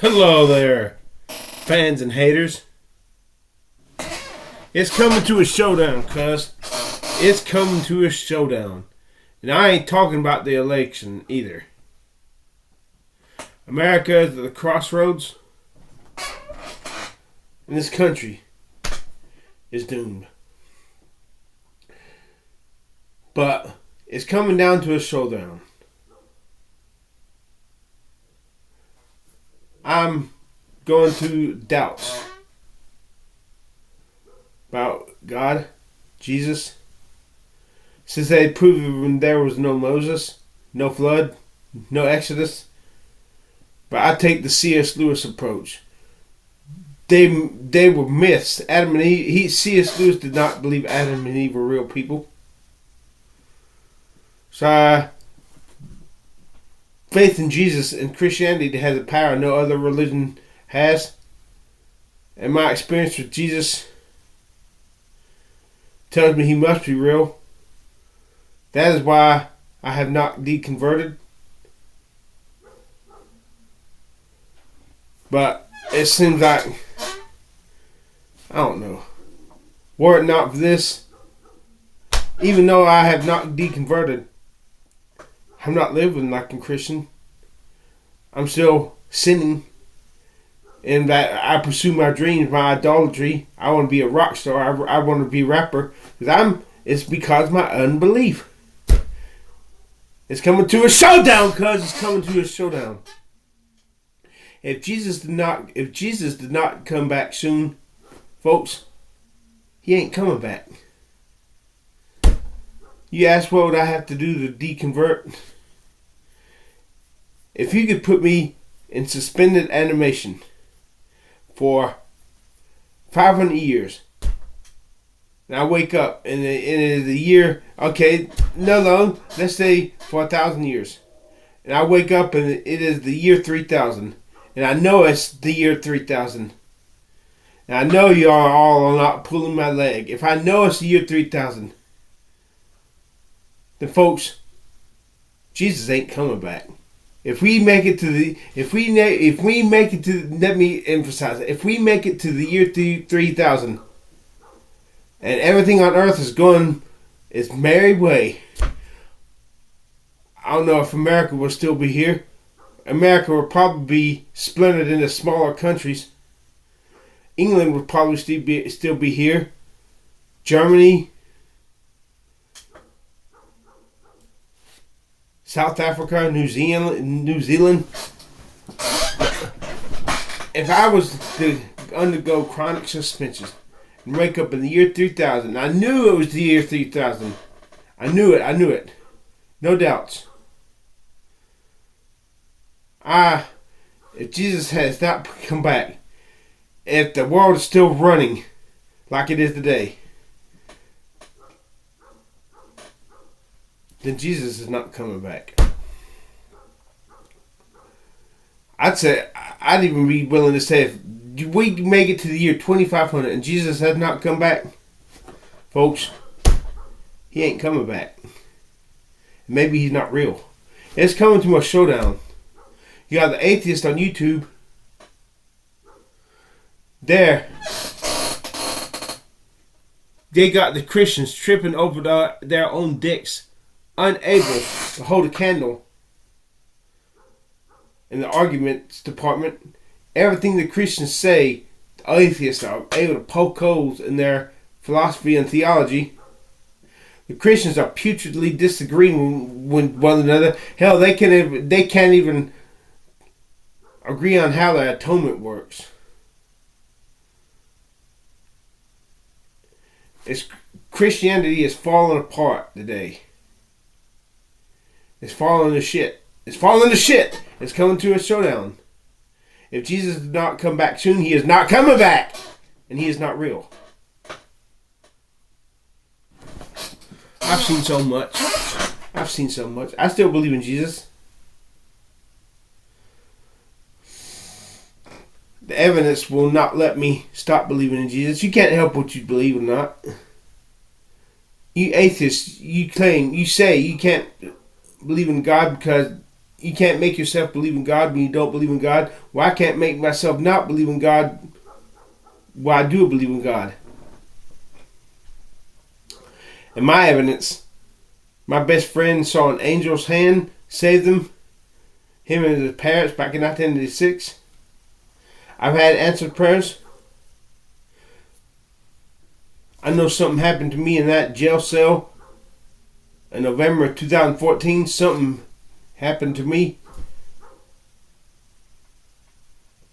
Hello there, fans and haters. It's coming to a showdown, cuz. It's coming to a showdown. And I ain't talking about the election either. America is at the crossroads. And this country is doomed. But it's coming down to a showdown. I'm going through doubts about God, Jesus. Since they proved when there was no Moses, no flood, no Exodus. But I take the C.S. Lewis approach. They were myths. Adam and Eve. C.S. Lewis did not believe Adam and Eve were real people. So faith in Jesus and Christianity has a power no other religion has. And my experience with Jesus tells me he must be real. That is why I have not deconverted. But it seems like, I don't know, were it not for this, even though I have not deconverted, I'm not living like a Christian. I'm still sinning. And that I pursue my dreams, my idolatry. I want to be a rock star. I want to be a rapper. It's because of my unbelief. It's coming to a showdown, cuz it's coming to a showdown. If Jesus did not come back soon, folks, he ain't coming back. You ask what would I have to do to deconvert? If you could put me in suspended animation for 500 years, and I wake up and it is the year, okay, no, let's say for 1,000 years, and I wake up and it is the year 3000, and I know it's the year 3000, and I know you are all not pulling my leg. If I know it's the year 3000, then folks, Jesus ain't coming back. If we make it to the, let me emphasize it. If we make it to the year 3000, and everything on earth is going its merry way, I don't know if America will still be here. America will probably be splintered into smaller countries. England will probably still be here. Germany, South Africa, New Zealand. If I was to undergo chronic suspension and wake up in the year 3000, I knew it was the year 3000. I knew it. No doubts. If Jesus has not come back, if the world is still running like it is today, then Jesus is not coming back. I'd even be willing to say if we make it to the year 2500 and Jesus has not come back, folks, he ain't coming back. Maybe he's not real. It's coming to a showdown. You got the atheist on YouTube. They got the Christians tripping over their own dicks, unable to hold a candle in the arguments department. Everything the Christians say, the atheists are able to poke holes in their philosophy and theology. The Christians are putridly disagreeing with one another. Hell, they can't even agree on how the atonement works. Christianity is falling apart today. It's falling to shit. It's coming to a showdown. If Jesus did not come back soon, he is not coming back. And he is not real. I've seen so much. I still believe in Jesus. The evidence will not let me stop believing in Jesus. You can't help what you believe or not. You atheists, you say you can't believe in God because you can't make yourself believe in God when you don't believe in God. Well, I can't make myself not believe in God while I do believe in God. And my evidence, my best friend saw an angel's hand save him and his parents back in 1986. I've had answered prayers. I know something happened to me in that jail cell in November of 2014. Something happened to me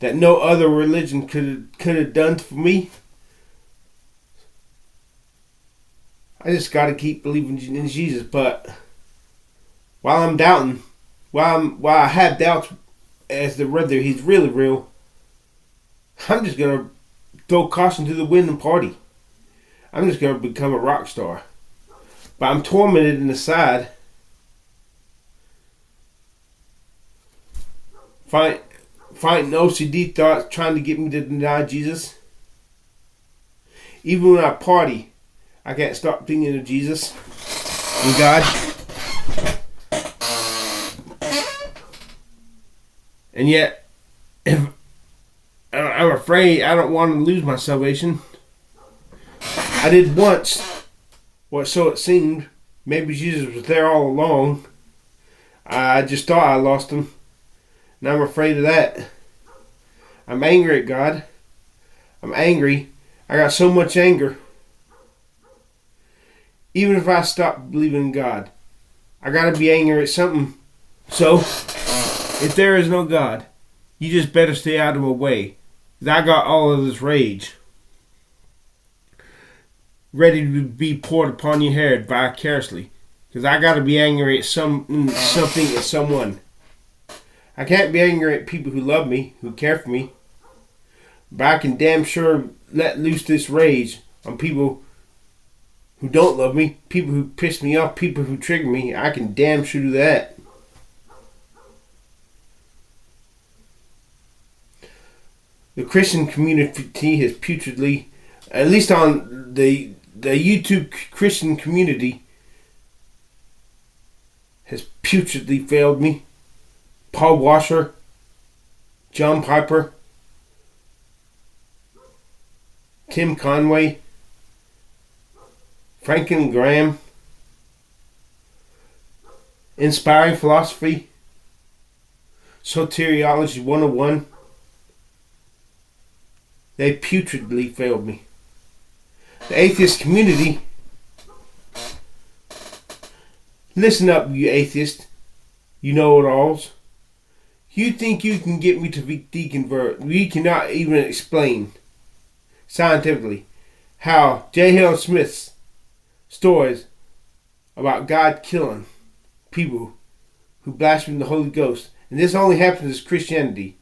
that no other religion could have done for me. I just got to keep believing in Jesus. But while I'm doubting, while I have doubts as to whether he's really real, I'm just gonna throw caution to the wind and party. I'm just gonna become a rock star. But I'm tormented inside. Fighting OCD thoughts trying to get me to deny Jesus. Even when I party, I can't stop thinking of Jesus and God. And yet, if I'm afraid I don't want to lose my salvation. I did once, or so it seemed. Maybe Jesus was there all along. I just thought I lost him. And I'm afraid of that. I'm angry at God. I'm angry. I got so much anger. Even if I stop believing in God, I gotta be angry at something. So, if there is no God, you just better stay out of my way. Because I got all of this rage ready to be poured upon your head vicariously. Because I gotta be angry at something at someone. I can't be angry at people who love me, who care for me. But I can damn sure let loose this rage on people who don't love me, people who piss me off, people who trigger me. I can damn sure do that. The Christian community has putridly, at least on the YouTube Christian community, has putridly failed me. Paul Washer, John Piper, Tim Conway, Franklin Graham, Inspiring Philosophy, Soteriology 101. They putridly failed me. The atheist community, listen up, you atheists, you know-it-alls. You think you can get me to deconvert. You cannot even explain scientifically how J. L. Smith's stories about God killing people who blaspheme the Holy Ghost, and this only happens as Christianity.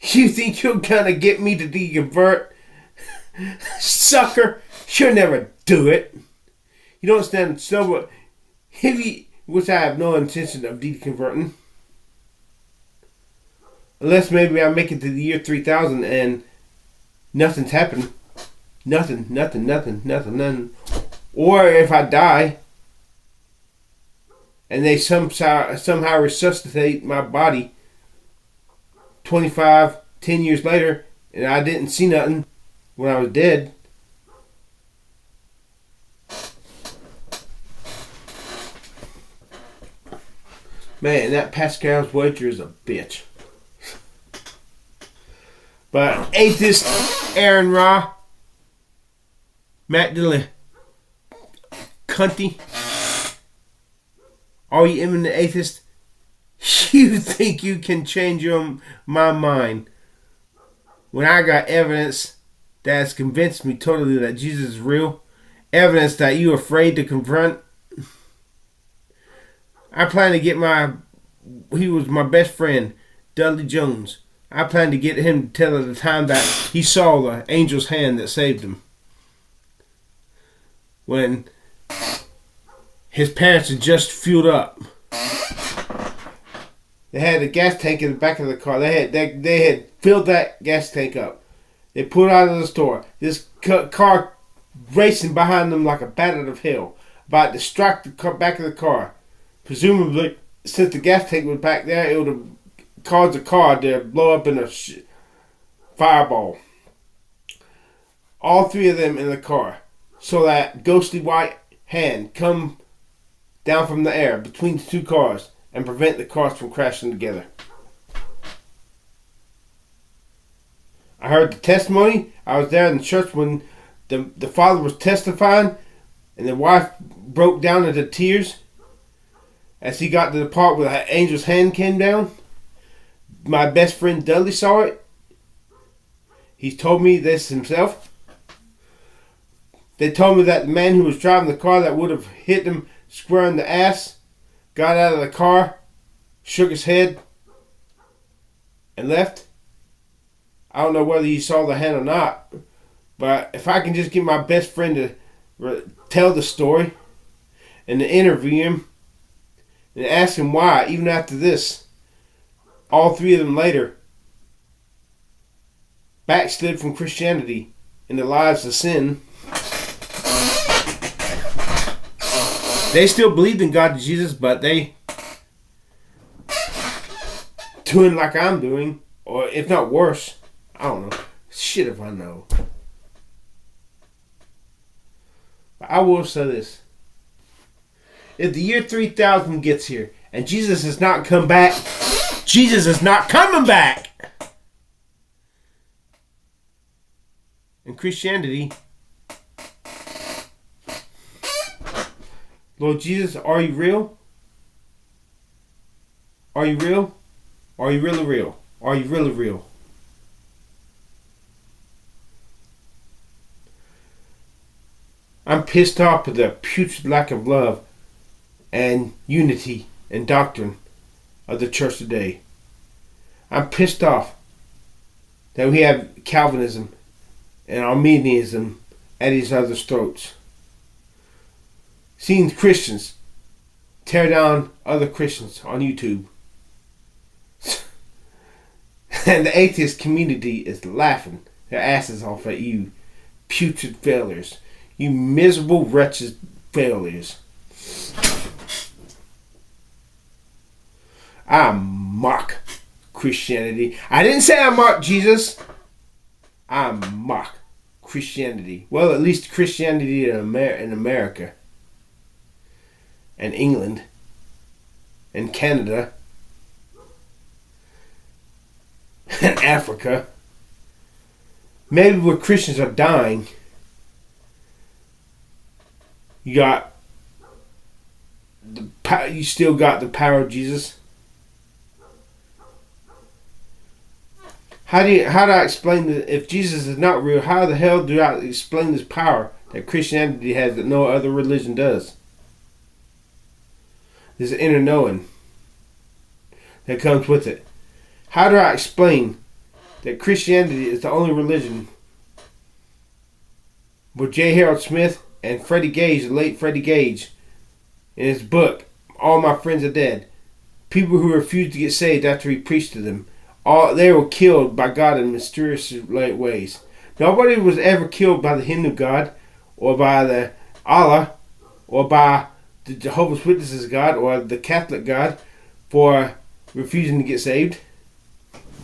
You think you're gonna get me to deconvert? Sucker, you'll never do it. You don't stand sober, which I have no intention of deconverting. Unless maybe I make it to the year 3000 and nothing's happened. Nothing. Or if I die and they somehow resuscitate my body 10 years later and I didn't see nothing when I was dead. Man, that Pascal's wager is a bitch. But atheist Aaron Ra, Matt Dilley, cunty, all you imminent atheists, you think you can change my mind when I got evidence that has convinced me totally that Jesus is real, evidence that you're afraid to confront. I plan to get he was my best friend, Dudley Jones. I plan to get him to tell of the time that he saw the angel's hand that saved him. When his parents had just fueled up. They had a gas tank in the back of the car. They had filled that gas tank up. They pulled out of the store. This car racing behind them like a bat out of hell. About to strike the back of the car. Presumably since the gas tank was back there, it would have caused the car to blow up in a fireball. All three of them in the car. So that ghostly white hand come down from the air between the two cars and prevent the cars from crashing together. I heard the testimony. I was there in the church when the father was testifying, and the wife broke down into tears as he got to the part where the angel's hand came down. My best friend Dudley saw it. He told me this himself. They told me that the man who was driving the car that would have hit him square in the ass got out of the car, shook his head, and left. I don't know whether he saw the hand or not, but if I can just get my best friend to tell the story and to interview him and ask him why, even after this, all three of them later backslid from Christianity in the lives of sin. They still believed in God and Jesus, but they doing like I'm doing, or if not worse. I don't know. Shit if I know. But I will say this. If the year 3000 gets here and Jesus has not come back, Jesus is not coming back. In Christianity, Lord Jesus, are you real? Are you real? Are you really real? Are you really real? I'm pissed off with the putrid lack of love and unity and doctrine of the church today. I'm pissed off that we have Calvinism and Arminianism at each other's throats. Seeing Christians tear down other Christians on YouTube. And the atheist community is laughing their asses off at you, putrid failures. You miserable, wretched failures. I mock Christianity. I didn't say I mock Jesus. I mock Christianity. Well, at least Christianity in America. And England. And Canada. And Africa. Maybe where Christians are dying. You still got the power of Jesus. How do I explain that if Jesus is not real? How the hell do I explain this power that Christianity has that no other religion does? This inner knowing that comes with it. How do I explain that Christianity is the only religion where J. Harold Smith and Freddie Gage, the late Freddie Gage, in his book, All My Friends Are Dead, people who refused to get saved after he preached to them, they were killed by God in mysterious ways. Nobody was ever killed by the Hindu God, or by the Allah, or by the Jehovah's Witnesses God, or the Catholic God, for refusing to get saved.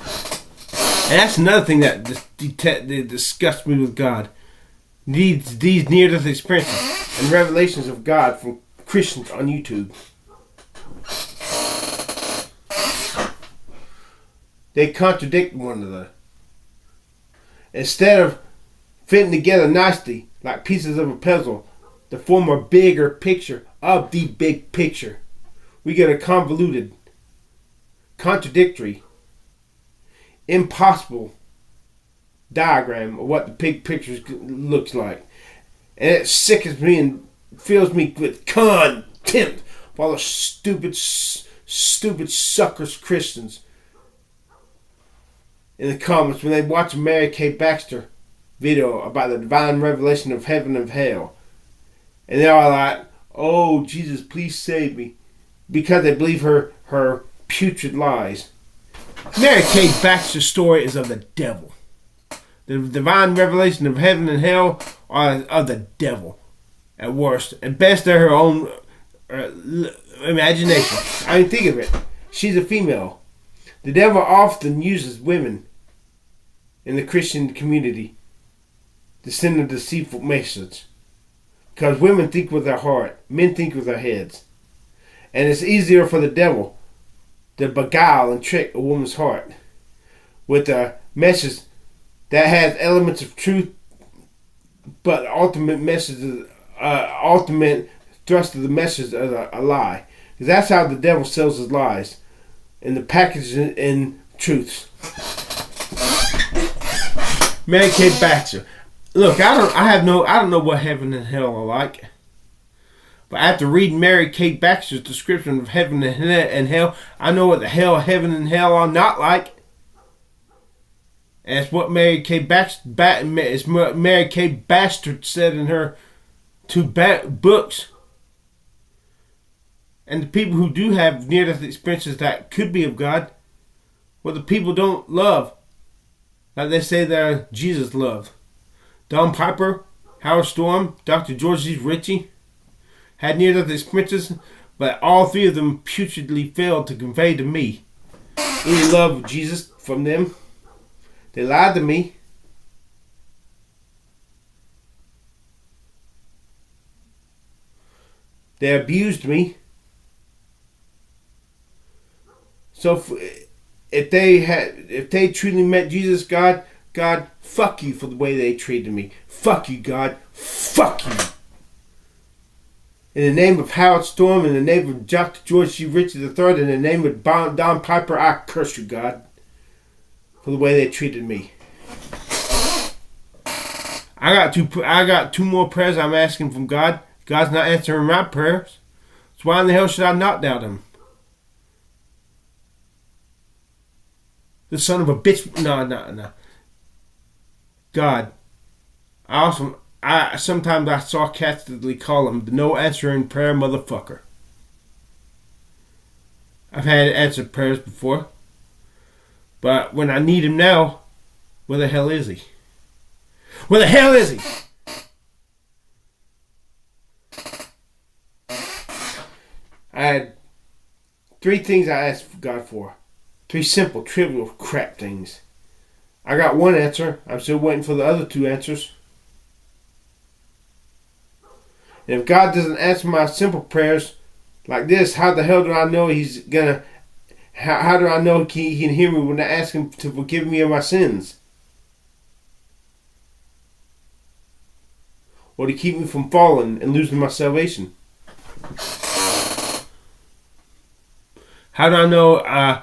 And that's another thing that disgusts me with God. These near-death experiences and revelations of God from Christians on YouTube. They contradict one another. Instead of fitting together nicely like pieces of a puzzle to form a bigger picture of the big picture, we get a convoluted, contradictory, impossible diagram of what the big picture looks like. And it sickens me and fills me with contempt for all the stupid suckers Christians in the comments when they watch a Mary Kay Baxter video about the divine revelation of heaven and hell. And they're all like, oh, Jesus, please save me. Because they believe her putrid lies. Mary Kay Baxter's story is of the devil. The divine revelation of heaven and hell are of the devil at worst. At best, they're her own imagination. I mean, think of it. She's a female. The devil often uses women in the Christian community to send a deceitful message. Because women think with their heart, men think with their heads. And it's easier for the devil to beguile and trick a woman's heart with a message that has elements of truth, but ultimate thrust of the message is a lie. Because that's how the devil sells his lies, in the package in truths. Mary Kay Baxter. Look, I don't know what heaven and hell are like. But after reading Mary Kay Baxter's description of heaven and hell, I know what the hell heaven and hell are not like. And it's what Mary Kay Bastard said in her 2 books. And the people who do have near-death experiences that could be of God, well, the people don't love, like they say they're Jesus love. Don Piper, Howard Storm, Dr. George C. Ritchie had near-death experiences, but all 3 of them putridly failed to convey to me any love of Jesus from them. They lied to me. They abused me. So if they truly met Jesus, God, fuck you for the way they treated me. Fuck you, God. Fuck you. In the name of Howard Storm, in the name of Dr. George C. Ritchie III, in the name of Don Piper, I curse you, God, for the way they treated me. I got 2 more prayers I'm asking from God. God's not answering my prayers. So why in the hell should I not doubt him? The son of a bitch. No. God. Sometimes I sarcastically call him the no answering prayer motherfucker. I've had answered prayers before. But when I need him now, where the hell is he? Where the hell is he? I had 3 things I asked God for. 3 simple, trivial crap things. I got 1 answer. I'm still waiting for the other 2 answers. And if God doesn't answer my simple prayers like this, how the hell do I know he's gonna... How do I know he can hear me when I ask him to forgive me of my sins? Or to keep me from falling and losing my salvation? How do I know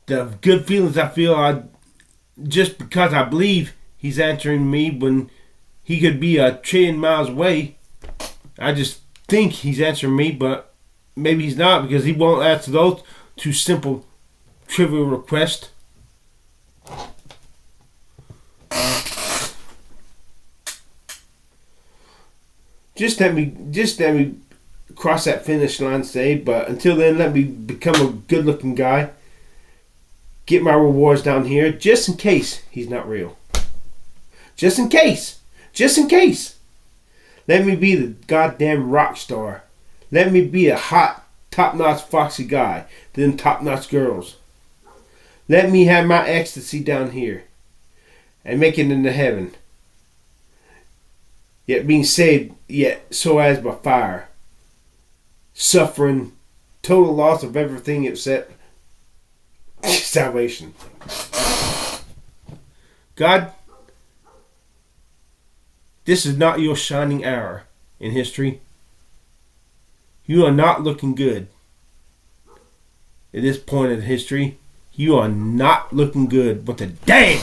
the good feelings I feel are just because I believe he's answering me when he could be a trillion miles away? I just think he's answering me, but maybe he's not, because he won't answer those 2 simple, trivial requests. Just let me cross that finish line, say. But until then, let me become a good-looking guy. Get my rewards down here, just in case he's not real. Just in case. Just in case. Let me be the goddamn rock star. Let me be a hot, top-notch, foxy guy to them top-notch girls. Let me have my ecstasy down here and make it into heaven. Yet being saved, yet so as by fire. Suffering total loss of everything except salvation. God, this is not your shining hour in history. You are not looking good. At this point in history, you are not looking good. But the damn!